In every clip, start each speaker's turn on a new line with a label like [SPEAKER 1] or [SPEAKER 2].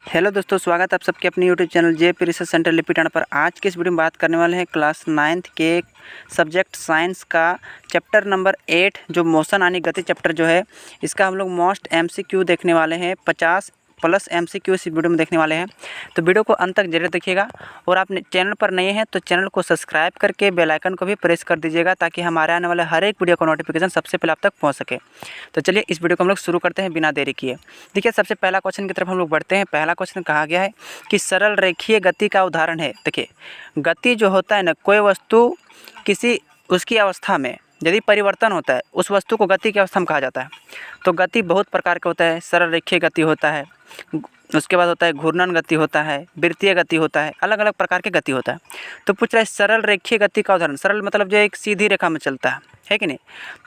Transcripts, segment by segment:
[SPEAKER 1] Hello दोस्तों, स्वागत है आप सबके अपने YouTube channel JP research centre लिपिटाना पर। आज के इस वीडियो में बात करने वाले हैं क्लास 9th के सब्जेक्ट साइंस का चैप्टर नंबर 8 जो मोशन यानी गति चैप्टर जो है, इसका हम लोग मोस्ट एमसीक्यू देखने वाले हैं। 50+ एमसीक्यू इस वीडियो में देखने वाले हैं, तो वीडियो को अंत तक जरूर देखिएगा। और आप चैनल पर नए हैं तो चैनल को सब्सक्राइब करके बेल आइकन को भी प्रेस कर दीजिएगा, ताकि हमारे आने वाले हर एक वीडियो का नोटिफिकेशन सबसे पहले आप तक पहुँच सके। तो चलिए इस वीडियो को हम लोग शुरू करते हैं बिना देरी किए। देखिए, सबसे पहला क्वेश्चन की तरफ हम लोग बढ़ते हैं। पहला क्वेश्चन कहा गया है कि सरल रेखीय गति का उदाहरण है। देखिए, गति जो होता है ना, कोई वस्तु किसी उसकी अवस्था में यदि परिवर्तन होता है, उस वस्तु को गति की अवस्था में कहा जाता है। तो गति बहुत प्रकार का होता है। सरल रेखीय गति होता है, उसके बाद होता है घूर्णन गति होता है, वृत्तीय गति होता है, अलग अलग प्रकार की गति होता है। तो पूछ रहा है सरल रेखीय गति का उदाहरण। सरल मतलब जो एक सीधी रेखा में चलता है कि नहीं।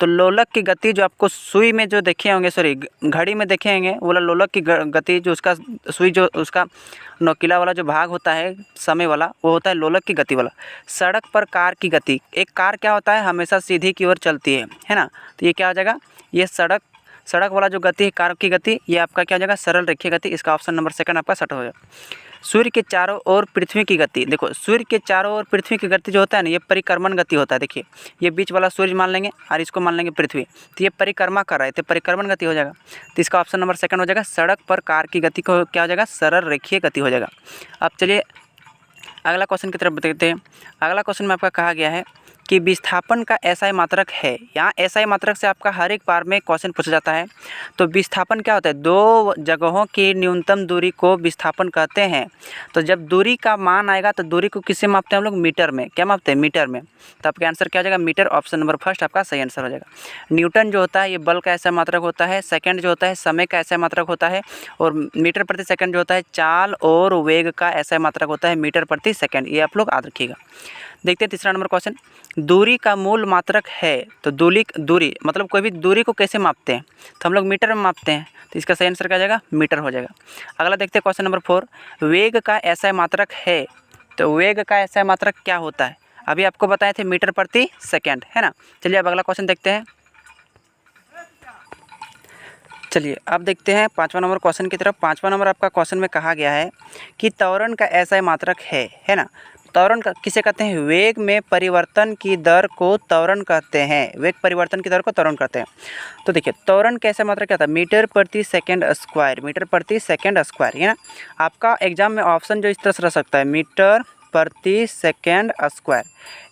[SPEAKER 1] तो लोलक की गति जो आपको सुई में जो देखे होंगे, सॉरी घड़ी में देखे होंगे, वो लोलक की गति जो उसका सुई जो उसका नोकीला वाला जो भाग होता है समय वाला, वो होता है लोलक की गति वाला। सड़क पर कार की गति, एक कार क्या होता है, हमेशा सीधी की ओर चलती है ना। तो ये क्या हो जाएगा, ये सड़क वाला जो गति है, कार की गति, ये आपका क्या हो जाएगा, सरल रेखीय गति। इसका ऑप्शन नंबर सेकंड आपका सेट हो जाएगा। सूर्य के चारों ओर पृथ्वी की गति। देखो, सूर्य के चारों ओर पृथ्वी की गति जो होता है ना, ये परिक्रमण गति होता है। देखिए, ये बीच वाला सूर्य मान लेंगे और इसको मान लेंगे पृथ्वी, तो ये परिक्रमा कर रहा है, तो परिक्रमण गति हो जाएगा। तो इसका ऑप्शन नंबर सेकंड हो जाएगा। सड़क पर कार की गति को क्या हो जाएगा, सरल रेखीय गति हो जाएगा। अब चलिए अगला क्वेश्चन की तरफ देखते हैं। अगला क्वेश्चन में आपका कहा गया है कि विस्थापन का एसआई मात्रक है। यहाँ एसआई मात्रक से आपका हर एक बार में क्वेश्चन पूछा जाता है। तो विस्थापन क्या होता है, दो जगहों की न्यूनतम दूरी को विस्थापन कहते हैं। तो जब दूरी का मान आएगा तो दूरी को किससे मापते हैं हम लोग, मीटर में। क्या मापते हैं, मीटर में। तो आपका आंसर क्या हो जाएगा, मीटर। ऑप्शन नंबर फर्स्ट आपका सही आंसर हो जाएगा। न्यूटन जो होता है, ये बल का एसआई मात्रक होता है। सेकेंड जो होता है, समय का एसआई मात्रक होता है। और मीटर प्रति सेकेंड जो होता है, चाल और वेग का एसआई मात्रक होता है, मीटर प्रति सेकेंड। ये आप लोग याद रखिएगा। देखते हैं तीसरा नंबर क्वेश्चन। दूरी का मूल मात्रक है। तो दूरी मतलब कोई भी दूरी को कैसे मापते हैं, तो हम लोग मीटर में मापते हैं। तो इसका सही आंसर क्या हो जाएगा, मीटर हो जाएगा। अगला देखते हैं क्वेश्चन नंबर 4। वेग का एसआई मात्रक है। तो वेग का एसआई मात्रक क्या होता है, अभी आपको बताए थे, मीटर प्रति सेकेंड, है ना। चलिए अब अगला क्वेश्चन देखते हैं। चलिए अब देखते हैं 5वां नंबर क्वेश्चन की तरफ। 5वां नंबर आपका क्वेश्चन में कहा गया है कि त्वरण का एसआई मात्रक है ना। त्वरण का किसे कहते हैं, वेग में परिवर्तन की दर को त्वरण कहते हैं। वेग परिवर्तन की दर को त्वरण कहते हैं। तो देखिए, त्वरण कैसे मात्रक क्या था, मीटर प्रति सेकंड स्क्वायर, मीटर प्रति सेकंड स्क्वायर, है ना। आपका एग्जाम में ऑप्शन जो इस तरह से रह सकता है, मीटर प्रति सेकंड स्क्वायर,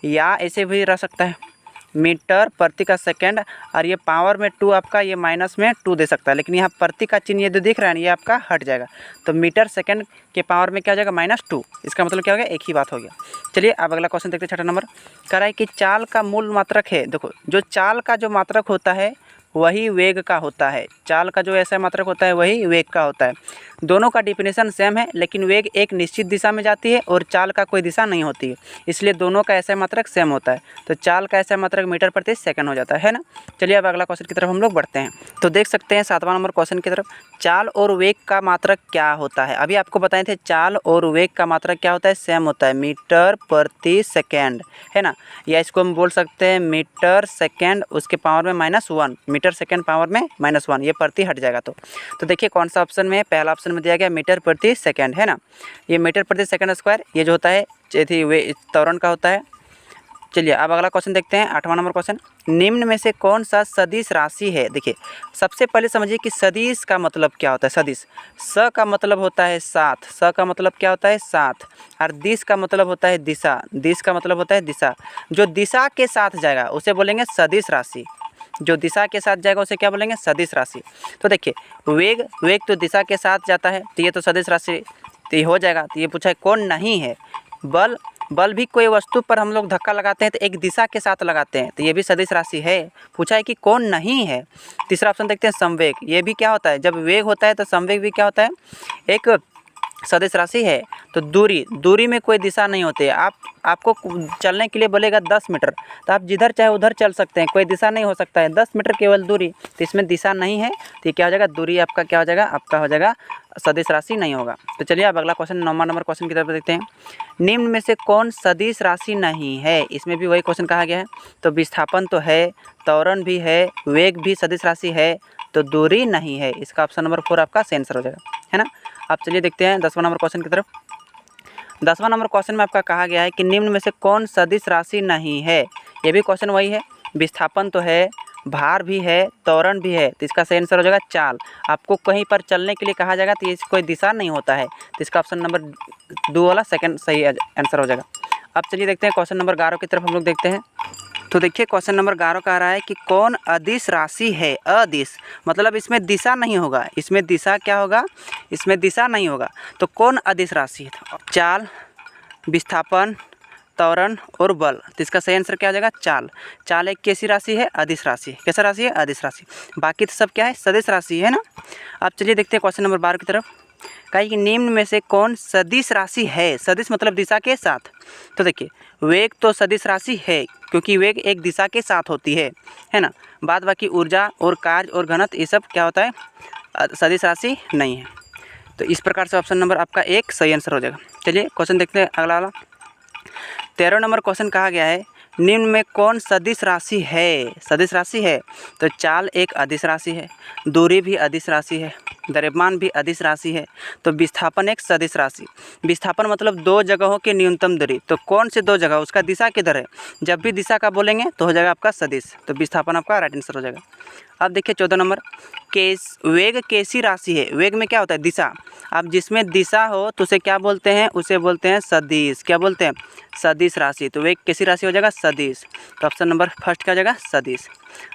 [SPEAKER 1] या ऐसे भी रह सकता है मीटर प्रति का सेकंड, और ये पावर में 2 आपका, ये माइनस में 2 दे सकता है। लेकिन यहाँ प्रति का चिन्ह ये जो दिख रहा है ना, ये आपका हट जाएगा। तो मीटर सेकंड के पावर में क्या हो जाएगा, -2। इसका मतलब क्या हो गया, एक ही बात हो गया। चलिए अब अगला क्वेश्चन देखते हैं। 6ठा नंबर कह रहा है कि चाल का मूल मात्रक है। देखो, जो चाल का जो मात्रक होता है वही वेग का होता है। चाल का जो ऐसा मात्रक होता है वही वेग का होता है। दोनों का डिफिनेशन सेम है, लेकिन वेग एक निश्चित दिशा में जाती है और चाल का कोई दिशा नहीं होती है, इसलिए दोनों का ऐसा मात्रक सेम होता है। तो चाल का ऐसा मात्रक मीटर प्रति सेकंड हो जाता है ना। चलिए अब अगला क्वेश्चन की तरफ हम लोग बढ़ते हैं। तो देख सकते हैं 7वां नंबर क्वेश्चन की तरफ, चाल और वेग का मात्रक क्या होता है। अभी आपको बताए थे चाल और वेग का मात्रक क्या होता है, सेम होता है, मीटर प्रति सेकेंड, है ना। या इसको हम बोल सकते हैं मीटर सेकेंड उसके पावर में -1, मीटर सेकेंड पावर में -1, ये प्रति हट जाएगा। तो देखिए कौन सा ऑप्शन में, पहला ऑप्शन में दिया गया मीटर प्रति सेकंड, है ना। ये मीटर प्रति सेकंड स्क्वायर, ये जो होता है वे त्वरण का होता है। चलिए अब अगला क्वेश्चन देखते हैं। 8वां नंबर क्वेश्चन, निम्न में से कौन सा सदिश राशि है। देखिए, सबसे पहले समझिए कि सदिश का मतलब क्या होता है। सदिश, स का मतलब होता है साथ, स का मतलब क्या होता है, साथ। और दिश का मतलब होता है दिशा, दिश का मतलब होता है दिशा। जो दिशा के साथ जाएगा उसे बोलेंगे सदिश राशि। जो दिशा के साथ जाएगा उसे क्या बोलेंगे, सदिश राशि। तो देखिए, वेग तो दिशा के साथ जाता है, तो ये तो सदिश राशि तो ये हो जाएगा। तो ये पूछा है कौन नहीं है, बल भी कोई वस्तु पर हम लोग धक्का लगाते हैं तो एक दिशा के साथ लगाते हैं, तो ये भी सदिश राशि है। पूछा है कि कौन नहीं है। तीसरा ऑप्शन देखते हैं, संवेग। ये भी क्या होता है, जब वेग होता है तो संवेग भी क्या होता है, एक सदिश राशि है। तो दूरी में कोई दिशा नहीं होती है। आपको चलने के लिए बोलेगा 10 मीटर, तो आप जिधर चाहे उधर चल सकते हैं, कोई दिशा नहीं हो सकता है। 10 मीटर केवल दूरी, तो इसमें दिशा नहीं है, तो ये क्या हो जाएगा, दूरी आपका क्या हो जाएगा, आपका हो जाएगा सदिश राशि नहीं होगा। तो चलिए अब अगला क्वेश्चन 9वां नंबर क्वेश्चन की तरफ देखते हैं। निम्न में से कौन सदिश राशि नहीं है। इसमें भी वही क्वेश्चन कहा गया है। तो विस्थापन तो है, त्वरण भी है, वेग भी सदिश राशि है, तो दूरी नहीं है। इसका ऑप्शन नंबर 4 आपका सही आंसर हो जाएगा, है ना। अब चलिए देखते हैं 10वां नंबर क्वेश्चन की तरफ। 10वां नंबर क्वेश्चन में आपका कहा गया है कि निम्न में से कौन सदिश राशि नहीं है। ये भी क्वेश्चन वही है, विस्थापन तो है, भार भी है, त्वरण भी है, तो इसका सही आंसर हो जाएगा चाल। आपको कहीं पर चलने के लिए कहा जाएगा तो ये कोई दिशा नहीं होता है, तो इसका ऑप्शन नंबर 2 वाला सेकंड सही आंसर हो जाएगा। अब चलिए देखते हैं क्वेश्चन नंबर 11 की तरफ हम लोग देखते हैं। तो देखिए क्वेश्चन नंबर 11 कह रहा है कि कौन अदिश राशि है। अदिश मतलब इसमें दिशा नहीं होगा, इसमें दिशा क्या होगा, इसमें दिशा नहीं होगा, तो कौन अदिश राशि है। चाल, विस्थापन, त्वरण और बल, तो इसका सही आंसर क्या आ जाएगा चाल। चाल एक कैसी राशि है, अदिश राशि। कैसा राशि है, अदिश राशि। बाकी तो सब क्या है, सदिश राशि है ना। अब चलिए देखते हैं क्वेश्चन नंबर 12 की तरफ। कहा कि निम्न में से कौन सदिश राशि है। सदिश मतलब दिशा के साथ। तो देखिए वेग तो सदिश राशि है, क्योंकि वेग एक दिशा के साथ होती है ना। बाद बाकी ऊर्जा और कार्य और घनत्व ये सब क्या होता है, सदिश राशि नहीं है। तो इस प्रकार से ऑप्शन नंबर आपका 1 सही आंसर हो जाएगा। चलिए क्वेश्चन देखते हैं अगला वाला। 13 नंबर क्वेश्चन कहा गया है निम्न में कौन सदिश राशि है। सदिश राशि है तो चाल एक अदिश राशि है, दूरी भी अदिश राशि है, द्रव्यमान भी अदिश राशि है, तो विस्थापन एक सदिश राशि। विस्थापन मतलब दो जगहों की न्यूनतम दूरी, तो कौन से दो जगह, उसका दिशा किधर है। जब भी दिशा का बोलेंगे तो हो जाएगा आपका सदिश, तो विस्थापन आपका राइट आंसर हो जाएगा। अब देखिए 14 नंबर, वेग कैसी राशि है। वेग में क्या होता है, दिशा। अब जिसमें दिशा हो तो उसे क्या बोलते हैं, उसे बोलते हैं सदिश। क्या बोलते हैं, सदिश राशि। तो वेग कैसी राशि हो जाएगा, सदिश। तो ऑप्शन नंबर फर्स्ट क्या हो जाएगा, सदिश।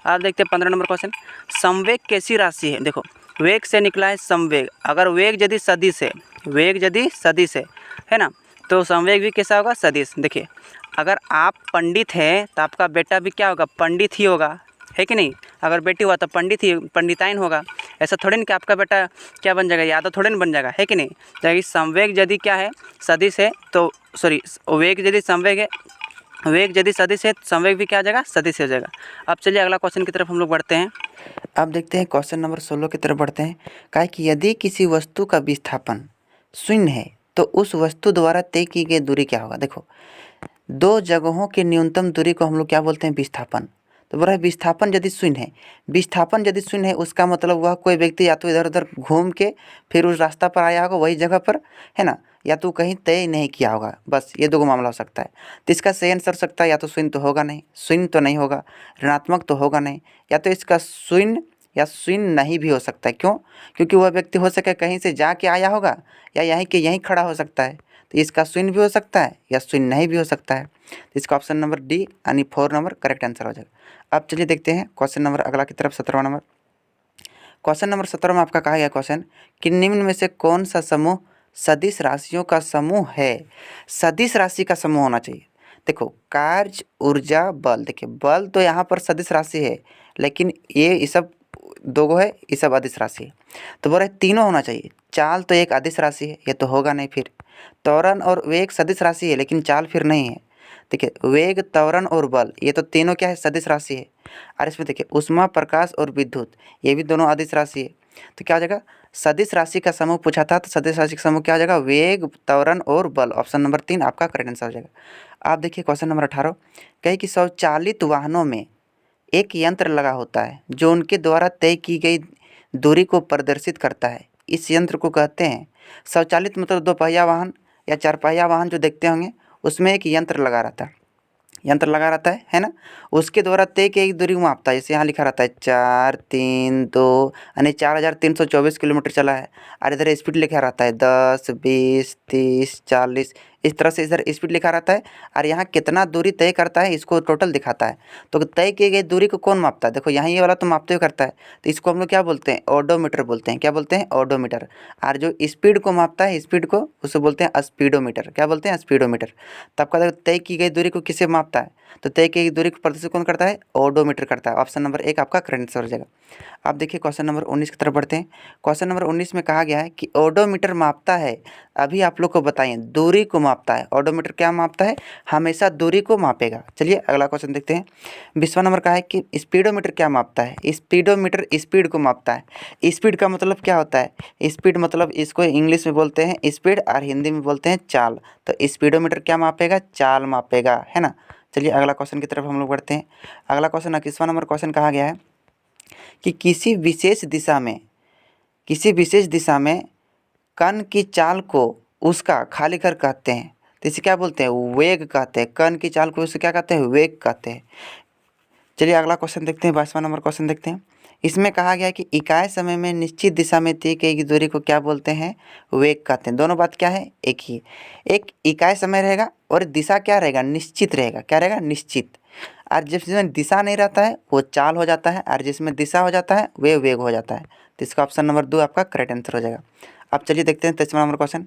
[SPEAKER 1] अब देखते हैं 15 नंबर क्वेश्चन, संवेग कैसी राशि है। देखो वेग से निकला है संवेग, अगर वेग यदि सदिश है, वेग यदि सदिश है ना, तो संवेग भी कैसा होगा, सदिश। देखिए अगर आप पंडित हैं तो आपका बेटा भी क्या होगा, पंडित ही होगा, है कि नहीं। अगर बेटी हुआ तो पंडित ही, पंडिताइन होगा। ऐसा थोड़ी नहीं कि आपका बेटा क्या बन जाएगा, यादव थोड़ी नहीं बन जाएगा, है कि नहीं। तो संवेग यदि क्या है, सदिश है, तो सॉरी वेग यदि संवेग है, वेग यदि सदिश है तो संवेग भी क्या आ जाएगा, सदिश हो जाएगा। अब चलिए अगला क्वेश्चन की तरफ हम लोग बढ़ते हैं। अब देखते हैं क्वेश्चन नंबर 16 की तरफ बढ़ते हैं। कहा कि यदि किसी वस्तु का विस्थापन शून्य है तो उस वस्तु द्वारा तय की गई दूरी क्या होगा। देखो दो जगहों की न्यूनतम दूरी को हम लोग क्या बोलते हैं, विस्थापन। तो बोला विस्थापन यदि शून्य है, विस्थापन यदि शून्य है उसका मतलब वह कोई व्यक्ति या तो इधर उधर घूम के फिर उस रास्ता पर आया होगा वही जगह पर, है ना, या तो कहीं तय नहीं किया होगा। बस ये दो मामला हो सकता है। तो इसका सही आंसर सकता है या तो शून्य तो होगा नहीं, शून्य तो नहीं होगा, ऋणात्मक तो होगा नहीं, या तो इसका शून्य या शून्य नहीं भी हो सकता है। क्यों, क्योंकि वह व्यक्ति हो सके कहीं से जाके आया होगा या यहीं के यहीं खड़ा हो सकता है। तो इसका शून्य भी हो सकता है या शून्य नहीं भी हो सकता है। तो इसका ऑप्शन नंबर डी यानी 4 नंबर करेक्ट आंसर हो जाएगा। अब चलिए देखते हैं क्वेश्चन नंबर अगला की तरफ 17वां नंबर। क्वेश्चन नंबर 17 में आपका कहा गया क्वेश्चन कि निम्न में से कौन सा समूह सदिश राशियों का समूह है। सदिश राशि का समूह होना चाहिए। देखो कार्य, ऊर्जा, बल। देखिए बल तो यहाँ पर सदिश राशि है, लेकिन ये सब दो है, ये सब अदिश राशि है। तो बोल रहे तीनों होना चाहिए। चाल तो एक अदिश राशि है, ये तो होगा नहीं। फिर त्वरण और वेग सदिश राशि है, लेकिन चाल फिर नहीं है। देखिए वेग, त्वरण और बल ये तो तीनों क्या है, सदिश राशि है। और इसमें देखिए ऊष्मा, प्रकाश और विद्युत ये भी दोनों अदिश राशि है। तो क्या हो जाएगा, सदिश राशि का समूह पूछा था तो सदिश राशि का समूह क्या हो जाएगा, वेग, त्वरण और बल। ऑप्शन नंबर 3 आपका करेक्ट आंसर हो जाएगा। आप देखिए क्वेश्चन नंबर 18, कहे कि स्वचालित वाहनों में एक यंत्र लगा होता है जो उनके द्वारा तय की गई दूरी को प्रदर्शित करता है। इस यंत्र को कहते हैं स्वचालित। मतलब 2 पहिया वाहन या 4 पहिया वाहन जो देखते होंगे उसमें एक यंत्र लगा रहता है ना। उसके द्वारा तय की एक दूरी मापता है। जैसे यहाँ लिखा रहता है 4, 3, 2 यानी 4324 किलोमीटर चला है। और इधर स्पीड लिखा रहता है 10, 20, 30, 40 इस तरह से इधर स्पीड लिखा रहता है। और यहाँ कितना दूरी तय करता है इसको टोटल दिखाता है। तो तय की गई दूरी को कौन मापता है, देखो यहाँ ये वाला तो मापते हुए करता है। तो इसको हम लोग क्या बोलते हैं, ओडोमीटर बोलते हैं। क्या बोलते हैं, ओडोमीटर। और जो स्पीड को मापता है, स्पीड को उसे बोलते हैं स्पीडोमीटर। क्या बोलते हैं, स्पीडोमीटर। तो आपका देखो तय की गई दूरी को किसे मापता है, तो तय की गई दूरी को प्रदर्शित कौन करता है, ओडोमीटर करता है। ऑप्शन नंबर 1 आपका करेक्ट आंसर हो जाएगा। आप देखिए क्वेश्चन नंबर 19 की तरफ बढ़ते हैं। क्वेश्चन नंबर 19 में कहा गया है कि ओडोमीटर मापता है, अभी आप लोग को बताइए, दूरी को मापता है। ओडोमीटर क्या मापता है, हमेशा दूरी को मापेगा। चलिए अगला क्वेश्चन देखते हैं। 20वां नंबर का है कि स्पीडोमीटर क्या मापता है। स्पीडोमीटर स्पीड को मापता है। स्पीड का मतलब क्या होता है, स्पीड मतलब इसको इंग्लिश में बोलते हैं स्पीड और हिंदी में बोलते हैं चाल। तो स्पीडोमीटर क्या मापेगा, चाल मापेगा, है ना। चलिए अगला क्वेश्चन की तरफ हम लोग बढ़ते हैं। अगला क्वेश्चन 21वां नंबर क्वेश्चन कहा गया है कि किसी विशेष दिशा में कण की चाल को उसका खाली घर कहते हैं, तो इसे क्या बोलते हैं, वेग कहते हैं। कण की चाल को उसे क्या कहते हैं, वेग कहते हैं। चलिए अगला क्वेश्चन देखते हैं, 22वां नंबर क्वेश्चन देखते हैं। इसमें कहा गया है कि इकाई समय में निश्चित दिशा में तय की गई दूरी को क्या बोलते हैं, वेग कहते हैं। दोनों बात क्या है, एक ही। एक इकाई समय रहेगा और दिशा क्या रहेगा, निश्चित रहेगा। क्या रहेगा, निश्चित। और जिसमें दिशा नहीं रहता है वो चाल हो जाता है, और जिसमें दिशा हो जाता है वे वेग हो जाता है। तो इसका ऑप्शन नंबर 2 आपका करेक्ट आंसर हो जाएगा। अब चलिए देखते हैं 23वां नंबर क्वेश्चन।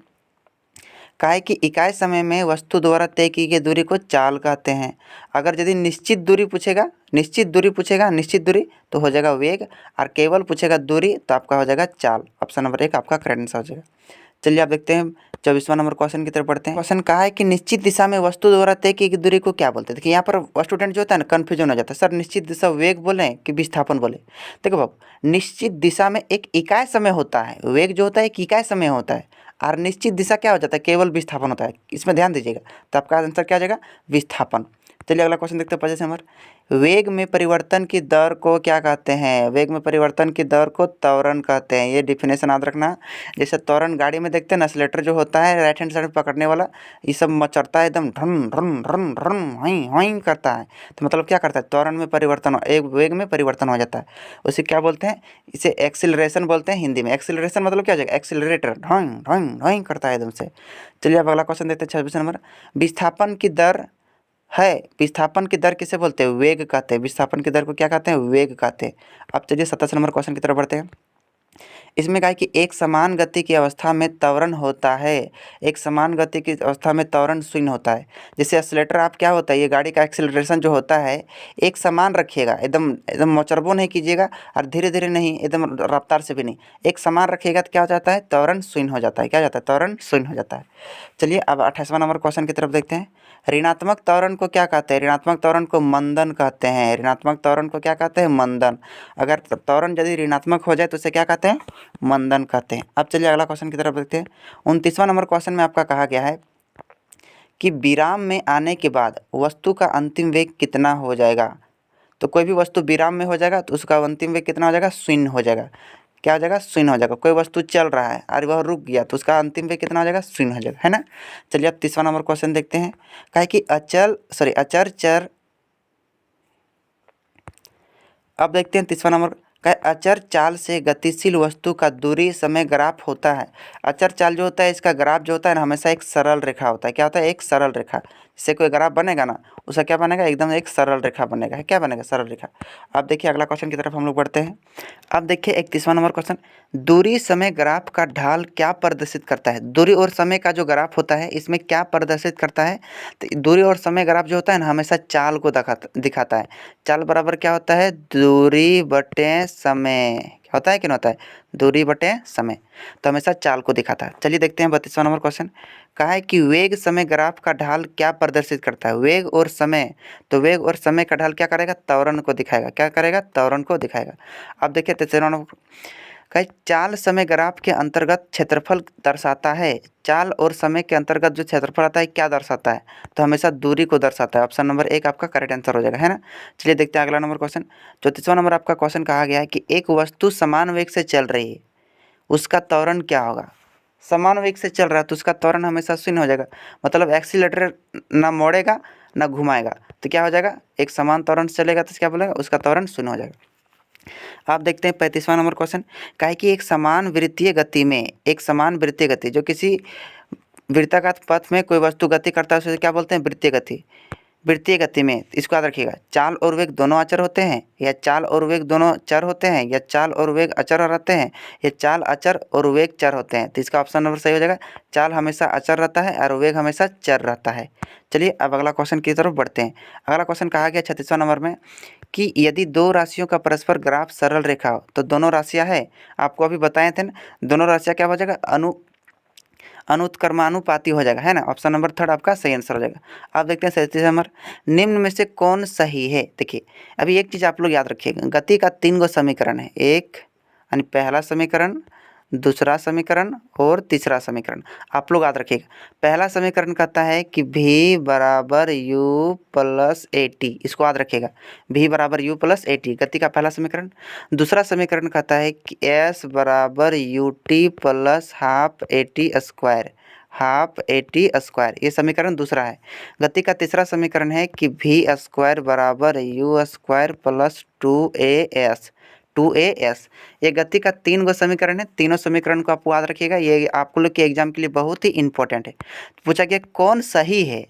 [SPEAKER 1] कहा है कि इकाई समय में वस्तु द्वारा तय की गई दूरी को चाल कहते हैं। अगर यदि निश्चित दूरी पूछेगा, निश्चित दूरी तो हो जाएगा वेग, और केवल पूछेगा दूरी तो आपका हो जाएगा चाल। ऑप्शन नंबर 1 आपका करेक्ट आंसर हो जाएगा। चलिए आप देखते हैं 24वां नंबर क्वेश्चन की तरफ बढ़ते हैं। क्वेश्चन कहा है कि निश्चित दिशा में वस्तु द्वारा तय की गई दूरी को क्या बोलते हैं। देखिए यहाँ पर स्टूडेंट जो होता है ना, कन्फ्यूजन हो जाता है, सर निश्चित दिशा वेग बोले कि विस्थापन बोले। देखो बाबू, निश्चित दिशा में एक इकाई समय होता है, वेग जो होता है एक इकाई समय होता है, और निश्चित दिशा क्या हो जाता है, केवल विस्थापन होता है। इसमें ध्यान दीजिएगा, तो आपका आंसर क्या आ जाएगा, विस्थापन। चलिए अगला क्वेश्चन देखते हैं 25 नंबर। वेग में परिवर्तन की दर को क्या कहते हैं। वेग में परिवर्तन की दर को त्वरण कहते हैं। ये डिफिनेशन याद रखना। जैसे त्वरण गाड़ी में देखते हैं ना, एक्सीलरेटर जो होता है राइट हैंड साइड पकड़ने वाला, ये सब मचरता है एकदम, ढन ढन ढन ढन हई हई करता है। तो मतलब क्या करता है, त्वरण में परिवर्तन, एक वेग में परिवर्तन हो जाता है। उसे क्या बोलते हैं, इसे एक्सीलरेशन बोलते हैं हिंदी में। एक्सीलरेशन मतलब क्या हो जाएगा, एक्सीलरेटर ढन ढन ढन करता है एकदम से। चलिए अब अगला क्वेश्चन देखते हैं 26 नंबर। विस्थापन की दर है, विस्थापन की दर किसे बोलते हैं, वेग कहते हैं। विस्थापन की दर को क्या कहते हैं, वेग कहते हैं। अब चलिए 27 नंबर क्वेश्चन की तरफ बढ़ते हैं। इसमें कहा कि एक समान गति की अवस्था में त्वरण होता है, एक समान गति की अवस्था में त्वरण शून्य होता है। जैसे एक्सीलरेटर आप क्या होता है, ये गाड़ी का एक्सीलरेशन जो होता है एक समान रखिएगा, एकदम एकदम मोचरबो नहीं कीजिएगा और धीरे धीरे नहीं, एकदम रफ्तार से भी नहीं, एक समान रखिएगा तो क्या हो जाता है, त्वरण शून्य हो जाता है। क्या हो जाता है, त्वरण शून्य हो जाता है। चलिए अब 28वां नंबर क्वेश्चन की तरफ देखते हैं। ऋणात्मक त्वरण को क्या कहते हैं, ऋणात्मक त्वरण को मंदन कहते हैं। ऋणात्मक त्वरण को क्या कहते हैं, मंदन। अगर त्वरण यदि ऋणात्मक हो जाए तो उसे क्या कहते हैं, मंदन कहते हैं। अब चलिए अगला क्वेश्चन की तरफ देखते हैं। 29वां नंबर क्वेश्चन में आपका कहा गया है कि विराम में आने के बाद वस्तु का अंतिम वेग कितना हो जाएगा। तो कोई भी वस्तु विराम में हो जाएगा तो उसका अंतिम वेग कितना हो जाएगा, शून्य हो जाएगा। क्या हो जाएगा, शून्य हो जाएगा। कोई वस्तु चल रहा है और वह रुक गया तो उसका अंतिम वेग कितना हो जाएगा, शून्य हो जाएगा, है ना। चलिए अब 30वां नंबर क्वेश्चन देखते हैं। कहा है कि अचर चर, अब देखते हैं 30वां नंबर का, अचर चाल से गतिशील वस्तु का दूरी समय ग्राफ होता है। अचर चाल जो होता है इसका ग्राफ जो होता है ना, हमेशा एक सरल रेखा होता है। क्या होता है, एक सरल रेखा। जिससे कोई ग्राफ बनेगा ना, उसका क्या बनेगा, एकदम एक सरल रेखा बनेगा। है क्या बनेगा, सरल रेखा। अब देखिए अगला क्वेश्चन की तरफ हम लोग बढ़ते हैं। अब देखिए 31वां नंबर क्वेश्चन। दूरी समय ग्राफ का ढाल क्या प्रदर्शित करता है। दूरी और समय का जो ग्राफ होता है इसमें क्या प्रदर्शित करता है, तो दूरी और समय ग्राफ जो होता है ना, हमेशा चाल को दिखाता है। चाल बराबर क्या होता है, दूरी बटे समय। क्या होता है कि नहीं होता है, दूरी बटे समय। तो हमेशा चाल को दिखाता है। चलिए देखते हैं 32वां नंबर क्वेश्चन। कहा है कि वेग समय ग्राफ का ढाल क्या प्रदर्शित करता है। वेग और समय, तो वेग और समय का ढाल क्या करेगा, त्वरण को दिखाएगा। क्या करेगा, त्वरण को दिखाएगा। अब देखिए 33वां नंबर, कहा चाल समय ग्राफ के अंतर्गत क्षेत्रफल दर्शाता है। चाल और समय के अंतर्गत जो क्षेत्रफल आता है क्या दर्शाता है, तो हमेशा दूरी को दर्शाता है। ऑप्शन नंबर 1 आपका करेक्ट आंसर हो जाएगा, है ना। चलिए देखते हैं अगला नंबर क्वेश्चन। 34वां नंबर आपका क्वेश्चन कहा गया है कि एक वस्तु समान वेग से चल रही है, उसका त्वरण क्या होगा। समान वेग से चल रहा है तो उसका त्वरण हमेशा शून्य हो जाएगा। मतलब एक्सीलरेटर ना मोड़ेगा ना घुमाएगा, तो क्या हो जाएगा, एक समान त्वरण से चलेगा तो क्या बोलेगा, उसका त्वरण शून्य हो जाएगा। आप देखते हैं 35वां नंबर क्वेश्चन। कहा है कि एक समान वृत्तीय गति में, एक समान वृत्तीय गति, जो किसी वृत्ताकार पथ में कोई वस्तु गति करता है उसे क्या बोलते हैं, वृत्तीय गति। वृत्तीय गति में इसको याद रखिएगा, चाल और वेग दोनों अचर होते हैं, या चाल और वेग दोनों चर होते हैं, या चाल और वेग अचर रहते हैं, या चाल अचर और वेग चर होते हैं। तो इसका ऑप्शन नंबर सही हो जाएगा, चाल हमेशा अचर रहता है और वेग हमेशा चर रहता है। चलिए अब अगला क्वेश्चन की तरफ बढ़ते हैं। अगला क्वेश्चन कहा गया 36वां नंबर में कि यदि दो राशियों का परस्पर ग्राफ सरल रेखा हो, तो दोनों राशियां हैं, आपको अभी बताए थे ना, दोनों राशियां क्या हो जाएगा, अनुत्क्रमानुपाती हो जाएगा, है ना। ऑप्शन नंबर 3 आपका सही आंसर हो जाएगा। आप देखते हैं 37 नंबर, निम्न में से कौन सही है। देखिए अभी एक चीज़ आप लोग याद रखिएगा, गति का 3 गो समीकरण है। एक यानी पहला समीकरण, दूसरा समीकरण और तीसरा समीकरण आप लोग याद रखिएगा। पहला समीकरण कहता है कि v बराबर u प्लस ए टी, इसको याद रखिएगा, v बराबर u प्लस ए टी गति का पहला समीकरण। दूसरा समीकरण कहता है कि s बराबर U T plus half A T square, half A T square, ये समीकरण दूसरा है। गति का तीसरा समीकरण है कि v स्क्वायर बराबर you square plus 2as, 2as। ये गति का 3 गो समीकरण है। तीनों समीकरण को आप याद रखिएगा, ये आपको लोग के एग्जाम के लिए बहुत ही इंपॉर्टेंट है। पूछा गया कौन सही है,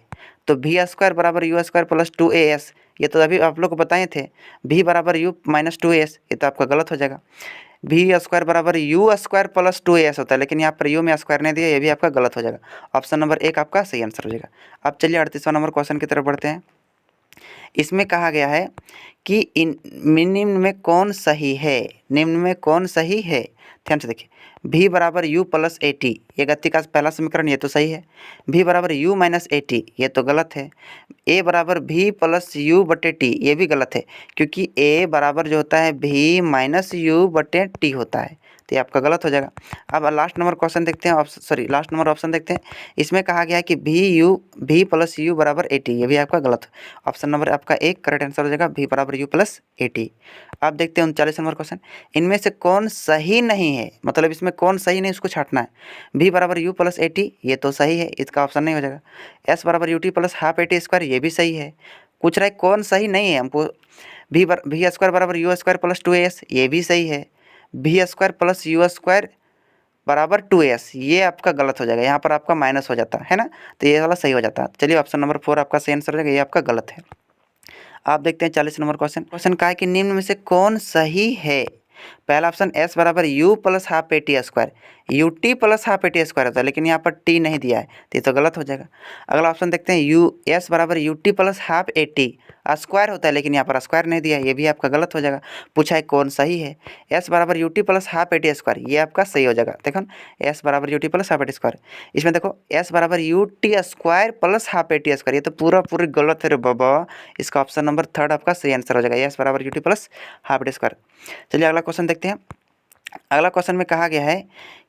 [SPEAKER 1] तो v स्क्वायर बराबर यू स्क्वायर प्लस 2as, ये तो अभी आप लोग को बताए थे। v बराबर u माइनस 2as, ये तो आपका गलत हो जाएगा। v स्क्वायर बराबर यू स्क्वायर प्लस 2as होता है, लेकिन यहाँ पर u में स्क्वायर नहीं दिया, ये भी आपका गलत हो जाएगा। ऑप्शन नंबर 1 आपका सही आंसर हो जाएगा। अब चलिए 38वां नंबर क्वेश्चन की तरफ बढ़ते हैं। इसमें कहा गया है कि निम्न में कौन सही है, निम्न में कौन सही है, ध्यान से देखिए। v बराबर u प्लस ए टी, ये गति का पहला समीकरण, ये तो सही है। v बराबर u माइनस ए टी, ये तो गलत है। a बराबर v प्लस यू बटे टी, ये भी गलत है, क्योंकि a बराबर जो होता है v माइनस यू बटे टी होता है, तो ये आपका गलत हो जाएगा। अब लास्ट नंबर क्वेश्चन देखते हैं, लास्ट नंबर ऑप्शन देखते हैं। इसमें कहा गया है कि v प्लस यू बराबर ए टी, ये भी आपका गलत है। ऑप्शन नंबर आपका 1 करेक्ट आंसर हो जाएगा, v बराबर यू प्लस ए टी। अब देखते हैं 39 नंबर क्वेश्चन। इनमें से कौन सही नहीं है, मतलब इसमें कौन सही नहीं उसको छांटना है। v बराबर यू प्लस ए टी, ये तो सही है, इसका ऑप्शन नहीं हो जाएगा। s बराबर U T plus half A T square, ये भी सही है। पूछ रहा है कौन सही नहीं है हमको। v स्क्वायर बराबर यू स्क्वायर प्लस 2as, ये भी सही है। v square plus you square बराबर 2as, ये आपका गलत हो जाएगा, यहाँ पर आपका माइनस हो जाता है ना, तो ये वाला सही हो जाता है। चलिए ऑप्शन नंबर 4 आपका सही आंसर हो जाएगा, ये आपका गलत है। आप देखते हैं 40 नंबर क्वेश्चन। क्वेश्चन कहा है कि निम्न में से कौन सही है। पहला ऑप्शन s बराबर u plus half A T square, U T plus half A T square होता है, लेकिन यहाँ पर t नहीं दिया है, तो ये तो गलत हो जाएगा। अगला ऑप्शन देखते हैं s बराबर U T plus half A T square होता है, लेकिन यहाँ पर स्क्वायर नहीं दिया है, ये भी आपका गलत हो जाएगा। पूछा है कौन सही है। s बराबर U T plus half A T square, ये आपका सही हो जाएगा। देखो s बराबर U T plus half A T square, इसमें देखो s बराबर U T square plus half A T square, ये तो पूरी गलत है रे बाबा। इसका ऑप्शन नंबर 3 आपका सही आंसर हो जाएगा, s बराबर U T plus half A T square. चलिए अगला क्वेश्चन देखते हैं। अगला क्वेश्चन में कहा गया है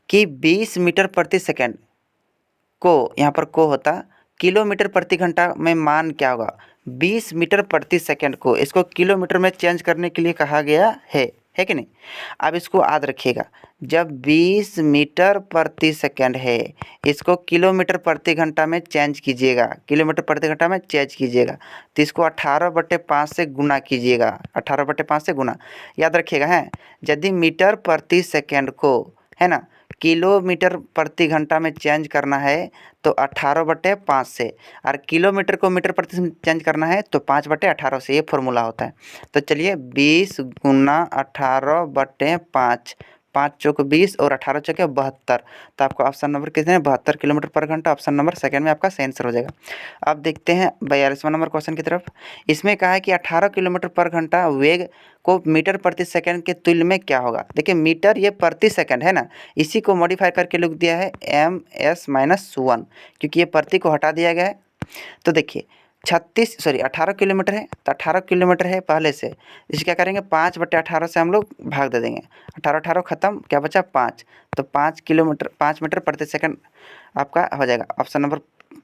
[SPEAKER 1] कि 20 मीटर प्रति सेकंड को, यहाँ पर को होता किलोमीटर प्रति घंटा में मान क्या होगा। 20 मीटर प्रति सेकंड को इसको किलोमीटर में चेंज करने के लिए कहा गया है कि नहीं। अब इसको याद रखिएगा, जब 20 मीटर प्रति सेकंड है, इसको किलोमीटर प्रति घंटा में चेंज कीजिएगा, किलोमीटर प्रति घंटा में चेंज कीजिएगा, तो इसको 18/5 से गुना कीजिएगा, 18/5 से गुना। याद रखिएगा है, यदि मीटर प्रति सेकंड को, है ना, किलोमीटर प्रति घंटा में चेंज करना है तो 18/5 से, और किलोमीटर को मीटर प्रति चेंज करना है तो 5/18 से, ये फॉर्मूला होता है। तो चलिए 20 गुना 18/5, 5 चौक 20 और 18 चौके 72, तो आपका ऑप्शन नंबर कितने हैं, 72 किलोमीटर पर घंटा। ऑप्शन नंबर सेकंड में आपका सही आंसर हो जाएगा। अब देखते हैं 42वां नंबर क्वेश्चन की तरफ। इसमें कहा है कि 18 किलोमीटर पर घंटा वेग को मीटर प्रति सेकंड के तुल्य में क्या होगा। देखिए मीटर ये प्रति सेकंड है ना, इसी को मॉडिफाई करके लिख दिया है ms-1, क्योंकि ये प्रति को हटा दिया गया है। तो देखिए 18 किलोमीटर है, तो 18 किलोमीटर है पहले से, इसे क्या करेंगे 5/18 से हम लोग भाग दे देंगे, 18 ख़त्म, क्या बचा 5, तो 5 मीटर प्रति सेकंड आपका हो जाएगा। ऑप्शन नंबर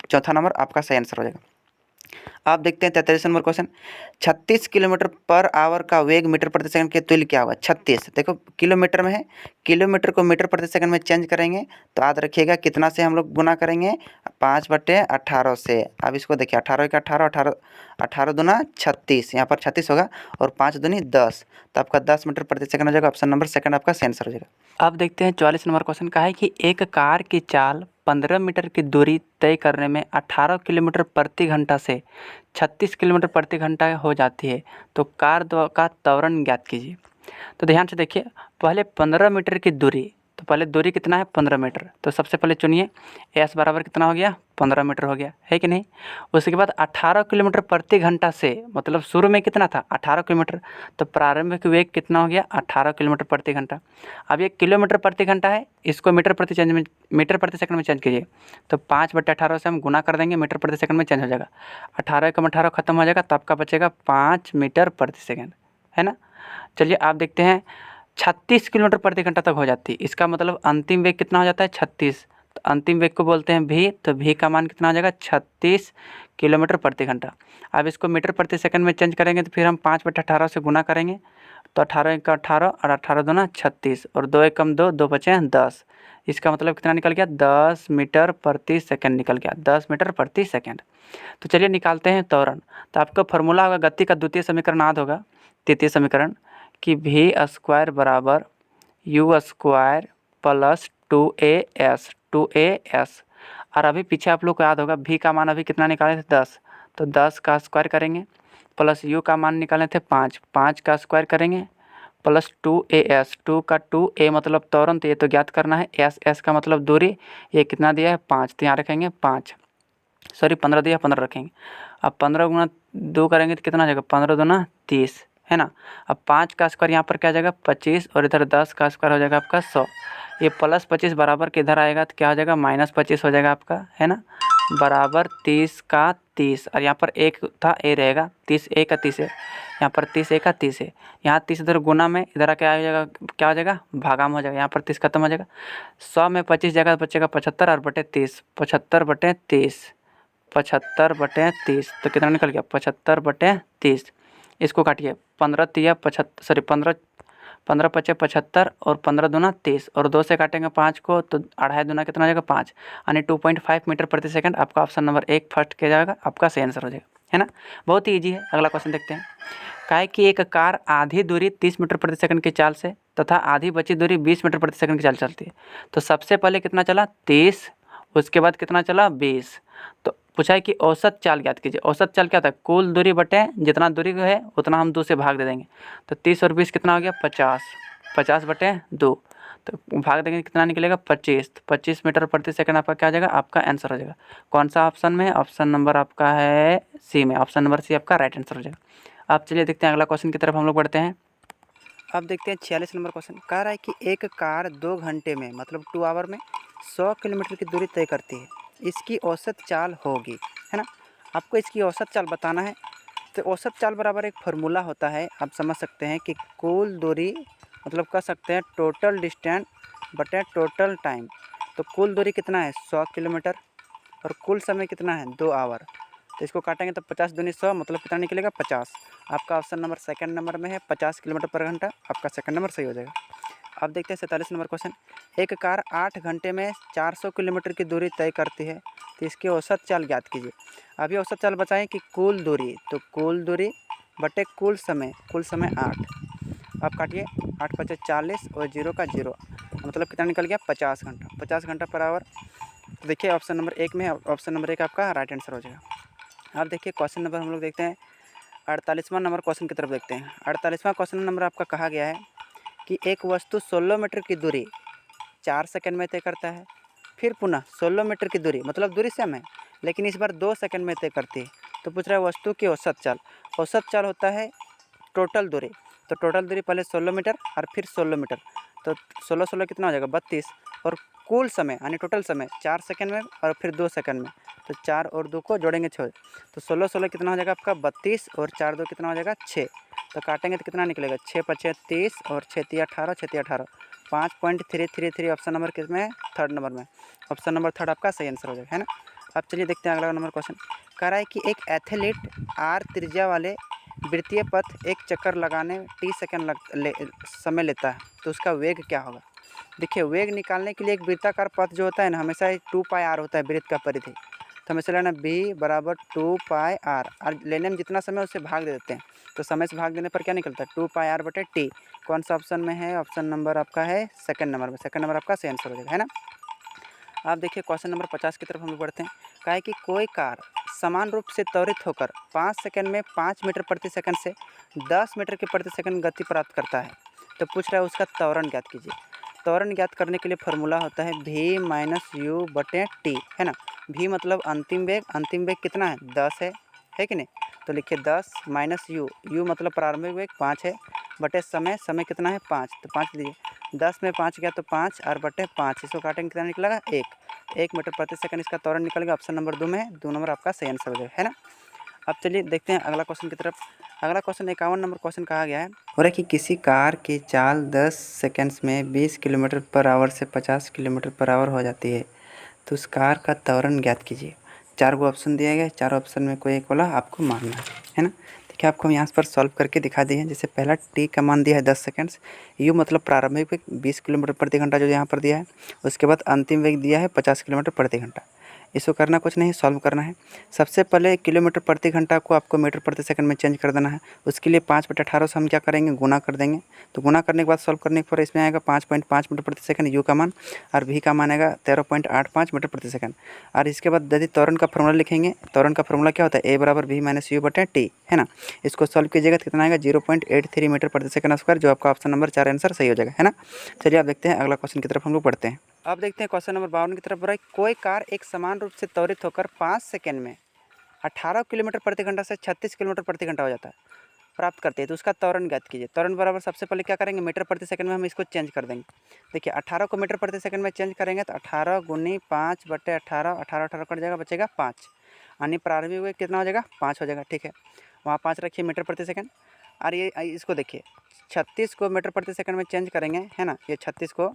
[SPEAKER 1] चौथा नंबर आपका सही आंसर हो जाएगा। आप देखते हैं 43 number question. 36 kilometre per hour का वेग मीटर प्रति सेकंड के तुल्य क्या होगा। 36 देखो किलोमीटर में है, किलोमीटर को मीटर प्रति सेकंड में चेंज करेंगे तो याद रखिएगा कितना से हम लोग गुना करेंगे, 5/18 से। अब इसको देखिए 18 का 18 दूना 36, यहाँ पर 36 होगा, और 5 दूनी 10, तो आपका 10 मीटर प्रति सेकंड हो जाएगा। ऑप्शन नंबर सेकंड आपका सही आंसर हो जाएगा। अब देखते हैं 44 नंबर क्वेश्चन का है कि एक कार की चाल 15 मीटर की दूरी तय करने में 18 किलोमीटर प्रति घंटा से 36 किलोमीटर प्रति घंटा हो जाती है, तो कार का त्वरण ज्ञात कीजिए। तो ध्यान से देखिए, पहले 15 मीटर की दूरी, तो पहले दूरी कितना है 15 मीटर, तो सबसे पहले चुनिए s बराबर कितना हो गया 15 मीटर हो गया, है कि नहीं। उसके बाद 18 किलोमीटर प्रति घंटा से, मतलब शुरू में कितना था 18 किलोमीटर, तो प्रारंभिक वेग कितना हो गया 18 किलोमीटर प्रति घंटा। अब ये किलोमीटर प्रति घंटा है, इसको मीटर प्रति सेकंड में चेंज कीजिए, तो 5/18 से हम गुना कर देंगे, मीटर प्रति सेकंड में चेंज हो जाएगा, 18 × 18 खत्म हो जाएगा, तो आपका बचेगा 5 मीटर प्रति सेकंड, है ना। चलिए आप देखते हैं 36 किलोमीटर प्रति घंटा तक हो जाती है। इसका मतलब अंतिम वेग कितना हो जाता है 36, तो अंतिम वेग को बोलते हैं v, तो v का मान कितना हो जाएगा 36 किलोमीटर प्रति घंटा। अब इसको मीटर प्रति सेकंड में चेंज करेंगे तो फिर हम 5/18 से गुना करेंगे, तो 18×18 और 18×2 36 और 2×1 2, 2 बचे हैं 10। इसका मतलब कितना निकल गया 10 मीटर प्रति सेकंड निकल गया, 10 मीटर प्रति सेकंड। तो चलिए निकालते हैं त्वरण। तो आपका फॉर्मूला होगा, गति का द्वितीय समीकरण याद होगा, तृतीय समीकरण कि v स्क्वायर बराबर u स्क्वायर प्लस 2as और अभी पीछे आप लोग को याद होगा v का मान अभी कितना निकाले थे 10, तो 10 का स्क्वायर करेंगे प्लस u का मान निकाले थे 5, 5 का स्क्वायर करेंगे प्लस 2as, 2 का 2a मतलब त्वरण, तो ये तो ज्ञात करना है, s का मतलब दूरी, ये कितना दिया है 5, तो यहाँ रखेंगे 15 दिया 15 रखेंगे। अब 15×2 करेंगे तो कितना हो जाएगा 15×2 30, है ना। अब 5 का स्क्वायर यहाँ पर क्या आ जाएगा 25 और इधर 10 का स्क्वायर हो जाएगा आपका 100। ये प्लस 25 बराबर के इधर आएगा तो क्या हो जाएगा -25 हो जाएगा आपका, है ना, बराबर 30 का 30 और यहाँ पर एक था ए रहेगा, 30 1 का 30 है, यहाँ पर 30 1 का 30 है, यहाँ 30 इधर गुना में इधर क्या हो जाएगा, क्या हो जाएगा भागा में हो जाएगा, यहाँ पर 30 खत्म हो जाएगा, 100 में 25 जाएगा तो बचेगा 75 और बटे 30, 75/30 तो कितना निकल गया 75/30। इसको काटिए 15 तिया 75 15 पचे 75 और 15×2 30 और 2 से काटेंगे 5 को तो 2.5 कितना हो जाएगा 5, यानी 2.5 मीटर प्रति सेकंड। आपका ऑप्शन नंबर 1 फर्स्ट किया जाएगा, आपका सही आंसर हो जाएगा, है ना। बहुत ही ईजी है। अगला क्वेश्चन देखते हैं। क्या है कि एक कार आधी दूरी 30 मीटर प्रति सेकंड की चाल से तथा आधी बची दूरी 20 मीटर प्रति सेकंड की चाल चलती है। तो सबसे पहले कितना चला 30, उसके बाद कितना चला 20। तो पूछा है कि औसत चाल ज्ञात कीजिए। औसत चाल क्या था, कुल दूरी बटे जितना दूरी है उतना हम 2 से भाग दे देंगे। तो 30 और 20 कितना हो गया 50, 50/2 तो भाग देंगे कितना निकलेगा 25। तो 25 मीटर प्रति सेकंड आपका क्या हो जाएगा, आपका आंसर हो जाएगा। कौन सा ऑप्शन में, ऑप्शन नंबर आपका है सी में, ऑप्शन नंबर सी आपका राइट आंसर हो जाएगा। अब चलिए देखते हैं अगला क्वेश्चन की तरफ हम लोग बढ़ते हैं। अब देखते हैं 46 नंबर क्वेश्चन। कह रहा है कि एक कार 2 घंटे में मतलब 2 आवर में 100 किलोमीटर की दूरी तय करती है, इसकी औसत चाल होगी, है ना। आपको इसकी औसत चाल बताना है। तो औसत चाल बराबर एक फार्मूला होता है, आप समझ सकते हैं कि कुल दूरी मतलब कह सकते हैं टोटल डिस्टेंस बटे टोटल टाइम। तो कुल दूरी कितना है 100 किलोमीटर और कुल समय कितना है 2 आवर। तो इसको काटेंगे तो 50 दूनी 100 मतलब कितना निकलेगा 50। आपका ऑप्शन नंबर सेकंड नंबर में है 50 किलोमीटर पर घंटा, आपका सेकंड नंबर सही हो जाएगा। अब देखते हैं 47 नंबर क्वेश्चन। एक कार 8 घंटे में 400 किलोमीटर की दूरी तय करती है, तो इसकी औसत चाल ज्ञात कीजिए। अभी औसत चाल बताएं कि कुल दूरी, तो कुल दूरी बटे कुल समय 8। अब काटिए 8 × 5 = 40 और 0 का 0 मतलब कितना निकल गया 50 घंटा, 50 घंटा पर आवर। तो देखिए ऑप्शन नंबर 1 में, ऑप्शन नंबर 1 आपका राइट आंसर हो जाएगा। अब देखिए क्वेश्चन नंबर हम लोग देखते हैं 48वां नंबर क्वेश्चन की तरफ देखते हैं। 48वां क्वेश्चन नंबर आपका कहा गया है कि एक वस्तु 16 मीटर की दूरी 4 सेकंड में तय करता है, फिर पुनः 16 मीटर की दूरी मतलब दूरी सेम है लेकिन इस बार 2 सेकंड में तय करती है। तो पूछ रहा है वस्तु की औसत चाल। औसत चाल होता है टोटल दूरी, तो टोटल दूरी पहले 16 मीटर और फिर 16 मीटर, तो 16 16 कितना हो जाएगा 32 और कुल समय यानी टोटल समय 4 सेकंड में और फिर 2 सेकंड में, तो 4 और 2 को जोड़ेंगे 6, तो 16 16 कितना हो जाएगा आपका 32 और 4 2 कितना हो जाएगा 6। तो काटेंगे तो कितना निकलेगा 6 × 5 = 30 और 6 × 3 = 18, 6 × 3 = 18, 5.333 ऑप्शन नंबर किस में, थर्ड नंबर में। ऑप्शन नंबर थर्ड आपका सही आंसर हो जाएगा, है ना। अब चलिए देखते हैं अगला नंबर क्वेश्चन। कह रहा है कि एक एथलीट r त्रिज्या वाले वृत्तीय पथ एक चक्कर लगाने में t सेकंड समय लेता है, तो उसका वेग क्या होगा। देखिए वेग निकालने के लिए एक वृत्ताकार पथ जो होता है ना हमेशा 2πr होता है वृत्त का परिधि, तो हमेशा लेना b = 2πr और लेने में जितना समय उससे भाग दे देते हैं, तो समय से भाग देने पर क्या निकलता है 2πr/t। कौन सा ऑप्शन में है, ऑप्शन नंबर आपका है सेकंड नंबर में, सेकंड नंबर आपका सही आंसर हो जाएगा, है ना। आप देखिए क्वेश्चन नंबर 50 की तरफ हम लोग बढ़ते हैं। कहा है कि कोई कार समान रूप से त्वरित होकर 5 सेकंड में 5 मीटर प्रति सेकंड से 10 मीटर के प्रति सेकंड गति प्राप्त करता है, तो पूछ रहा है उसका त्वरण ज्ञात कीजिए। त्वरण ज्ञात करने के लिए फार्मूला होता है v - u/t, है ना। v मतलब अंतिम वेग कितना है 10 है कि नहीं, तो लिखिए 10 - u मतलब प्रारंभिक वेग 5 है बटे समय कितना है 5, तो 5 दीजिए, 10 में 5 गया तो 5 और बटे 5, इसको काटेंगे कितना निकलेगा 1 मीटर प्रति सेकंड इसका त्वरण निकलेगा। ऑप्शन नंबर 2 में 2 नंबर आपका सही आंसर हो जाएगा, है ना। अब चलिए देखते हैं अगला क्वेश्चन की तरफ। अगला क्वेश्चन 51 नंबर क्वेश्चन कहा गया है, हो रहा है कि किसी कार की चाल 10 सेकंड्स में 20 किलोमीटर पर आवर से 50 किलोमीटर पर आवर हो जाती है, तो उस कार का त्वरण ज्ञात कीजिए। 4 गो ऑप्शन दिया गया है, 4 ऑप्शन में कोई एक वाला आपको मानना है ना। देखिए आपको हम यहाँ पर सॉल्व करके दिखा दिए हैं। जैसे पहला टी का मान दिया है 10 सेकंड्स, यू मतलब प्रारंभिक वेग 20 किलोमीटर प्रति घंटा जो यहाँ पर दिया है, उसके बाद अंतिम वेग दिया है 50 किलोमीटर प्रति घंटा। इसको करना कुछ नहीं, सॉल्व करना है। सबसे पहले किलोमीटर प्रति घंटा को आपको मीटर प्रति सेकंड में चेंज कर देना है। उसके लिए 5/18 से हम क्या करेंगे, गुना कर देंगे। तो गुना करने के बाद सॉल्व करने पर इसमें आएगा 5.5 मीटर प्रति सेकंड यू का मान, और भी का मान आएगा 13.85 मीटर प्रति सेकंड। और इसके बाद यदि त्वरण का फॉर्मूला लिखेंगे, त्वरण का फॉर्मूला क्या होता है, ए बराबर भी माइनस यू बटे टी, है ना। इसको सॉल्व कीजिएगा तो कितना आएगा 0.83 मीटर प्रति सेकंड स्क्वायर, जो आपका ऑप्शन नंबर 4 आंसर सही हो जाएगा, है ना। चलिए आप देखते हैं अगला क्वेश्चन की तरफ हम लोग बढ़ते हैं। अब देखते हैं क्वेश्चन नंबर 52 की तरफ। बोला कोई कार एक समान रूप से त्वरित होकर 5 सेकंड में 18 किलोमीटर प्रति घंटा से 36 किलोमीटर प्रति घंटा हो जाता है, प्राप्त करते हैं, तो उसका त्वरण ज्ञात कीजिए। त्वरण बराबर सबसे पहले क्या करेंगे, मीटर प्रति सेकंड में हम इसको चेंज कर देंगे। देखिए 18 को मीटर प्रति सेकंड में चेंज करेंगे तो 18 गुनी 5/18, 18 कट जाएगा, बचेगा 5, यानी प्रारंभिक वेग कितना हो जाएगा, 5 हो जाएगा। ठीक है, वहाँ 5 रखिए मीटर प्रति सेकंड। और ये इसको देखिए 36 को मीटर प्रति सेकंड में चेंज करेंगे, है ना, ये 36 को,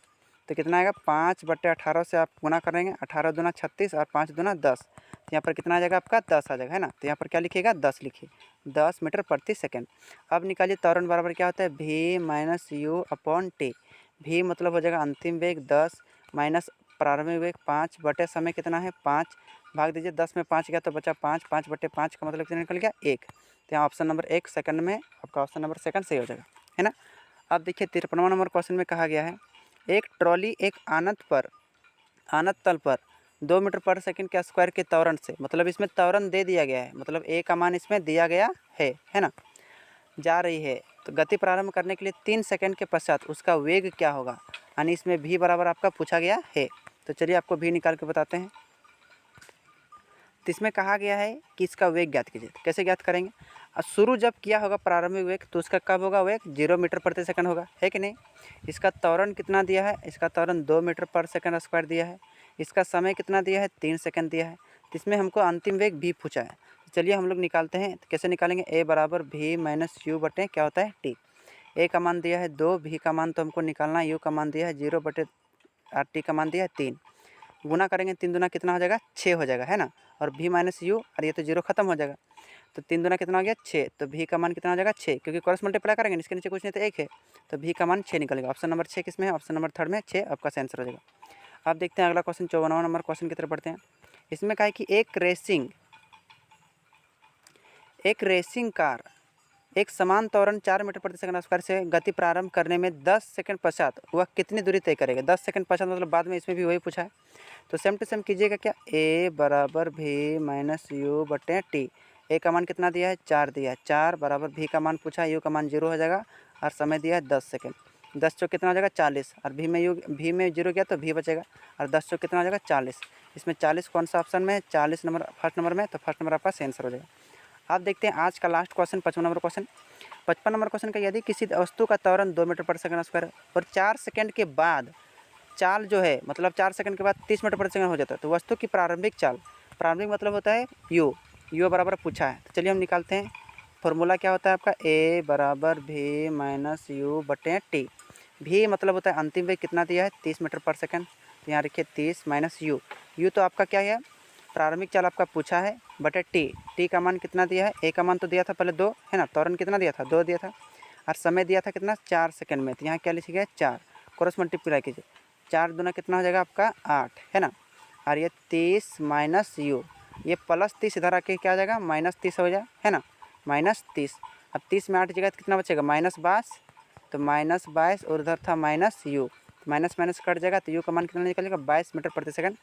[SPEAKER 1] तो कितना आएगा 5/18 से आप गुना करेंगे, 18 दूना 36 और 5 दूना 10, तो यहाँ पर कितना आ जाएगा आपका 10 आ जाएगा, है ना। तो यहाँ पर क्या लिखिएगा, 10 लिखिए, 10 मीटर प्रति सेकंड। अब निकालिए त्वरण बराबर क्या होता है, भी माइनस यू अपॉन टी। भी मतलब हो जाएगा अंतिम वेग 10 माइनस प्रारंभिक वेग 5 बटे समय कितना है 5, भाग दीजिए 10 में 5 गया तो बचा 5, 5/5 का मतलब कितना निकल गया 1। तो यहाँ ऑप्शन नंबर 1 सेकंड में आपका ऑप्शन नंबर सेकंड सही हो जाएगा, है ना। अब देखिए 53वां नंबर क्वेश्चन में कहा गया है, एक ट्रॉली एक आनत तल पर 2 मीटर पर सेकंड के स्क्वायर के त्वरण से, मतलब इसमें त्वरण दे दिया गया है, मतलब ए का मान इसमें दिया गया है ना, जा रही है, तो गति प्रारंभ करने के लिए 3 सेकंड के पश्चात उसका वेग क्या होगा, यानी इसमें भी बराबर आपका पूछा गया है। तो चलिए आपको भी निकाल के बताते हैं। तो इसमें कहा गया है कि इसका वेग ज्ञात कीजिए। तो कैसे ज्ञात करेंगे, शुरू जब किया होगा प्रारंभिक वेग तो उसका कब होगा वेग 0 मीटर प्रति सेकंड होगा, है कि नहीं। इसका त्वरण कितना दिया है, इसका त्वरण 2 मीटर पर सेकंड स्क्वायर दिया है। इसका समय कितना दिया है 3 सेकंड दिया है। तो इसमें हमको अंतिम वेग भी पूछा है, तो चलिए हम लोग निकालते हैं। तो कैसे निकालेंगे, ए बराबर भी माइनस यू बटे क्या होता है टी। ए का मान दिया है 2, भी का मान तो हमको निकालना है, यू का मान दिया है 0 बटे और टी का मान दिया है 3। गुना करेंगे 3 दूना कितना हो जाएगा 6 हो जाएगा, है ना। और भी माइनस यू, और ये तो 0 खत्म हो जाएगा, तो 3 दूना कितना हो गया 6, तो भी का मान कितना हो जाएगा 6, क्योंकि क्रॉस मल्टीप्लाई करेंगे इसके नीचे कुछ नहीं तो 1 है, तो भी का मान 6 निकलेगा। ऑप्शन नंबर 6 किस में है, ऑप्शन नंबर थर्ड में 6 आपका सही आंसर हो जाएगा। अब देखते हैं अगला क्वेश्चन 54वां नंबर क्वेश्चन की तरफ बढ़ते हैं। इसमें कहा है कि एक रेसिंग कार एक समान त्वरण 4 मीटर प्रति सेकंड स्क्वायर से गति प्रारंभ करने में 10 सेकंड पश्चात वह कितनी दूरी तय करेगा। 10 सेकंड पश्चात मतलब बाद में, इसमें भी वही पूछा है, तो सेम टू सेम कीजिएगा क्या, ए बराबर भी माइनस यू बटे टी। ए का मान कितना दिया है 4 दिया है, 4 बराबर भी का मान पूछा है, यू का मान 0 हो जाएगा, और समय दिया है 10 सेकंड। 10 चौक कितना हो जाएगा 40, और भी में 0 गया तो भी बचेगा, और 10 चौक कितना हो जाएगा 40। इसमें 40 कौन सा ऑप्शन में है, 40 नंबर फर्स्ट नंबर में, तो फर्स्ट नंबर आपका सही आंसर हो जाएगा। आप देखते हैं आज का last question 55 number question. 55 number question का, यदि किसी वस्तु का त्वरण 2 मीटर प्रति सेकंड स्क्वायर और 4 सेकंड के बाद चाल जो है, मतलब 4 सेकंड के बाद 30 मीटर प्रति सेकंड हो जाता है, तो वस्तु की प्रारंभिक चाल, प्रारंभिक मतलब होता है यू बराबर पूछा है। तो चलिए हम निकालते हैं। फॉर्मूला क्या होता है आपका, ए बराबर भी माइनस यू बटे टी। भी मतलब होता है अंतिम वेग कितना दिया है 30 मीटर पर सेकंड, तो यहाँ रखिए 30 माइनस यू तो आपका क्या है प्रारंभिक चाल आपका पूछा है, बटे टी का मान कितना दिया है, ए का मान तो दिया था पहले 2, है ना, त्वरण कितना दिया था 2 दिया था, और समय दिया था कितना 4 सेकंड में, तो यहाँ क्या लिखिएगा 4, क्रॉस मल्टीप्लाई कीजिए, 4 दूना कितना हो जाएगा आपका 8, है ना, और ये 30 माइनस यू, ये प्लस 30 इधर आके क्या आ जाएगा माइनस 30 हो जाए, है ना, माइनस 30। अब 30 में 8 जगह कितना बचेगा माइनस 22, तो माइनस 22, और उधर था minus you, minus minus cut जाएगा, तो यू का मान कितना निकलेगा 22 मीटर प्रति सेकंड।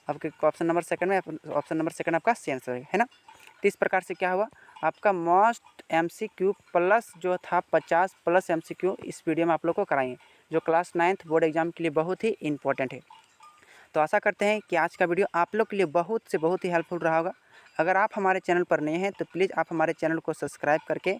[SPEAKER 1] आपके ऑप्शन नंबर सेकंड में, ऑप्शन नंबर सेकंड आपका सही आंसर है ना। तो इस प्रकार से क्या हुआ आपका मोस्ट MCQ प्लस जो था 50 प्लस MCQ इस वीडियो में आप लोग को कराएंगे, जो क्लास 9th बोर्ड एग्जाम के लिए बहुत ही इंपॉर्टेंट है। तो आशा करते हैं कि आज का वीडियो आप लोग के लिए बहुत से बहुत ही हेल्पफुल रहा होगा। अगर आप हमारे चैनल पर नए हैं तो प्लीज़ आप हमारे चैनल को सब्सक्राइब करके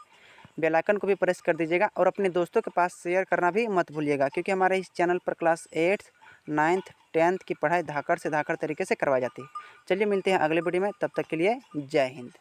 [SPEAKER 1] बेल आइकन को भी प्रेस कर दीजिएगा, और अपने दोस्तों के पास शेयर करना भी मत भूलिएगा, क्योंकि हमारे इस चैनल पर क्लास 8th 9th 10th की पढ़ाई धाकड़ से धाकड़ तरीके से करवाई जाती है। चलिए मिलते हैं अगले वीडियो में, तब तक के लिए जय हिंद।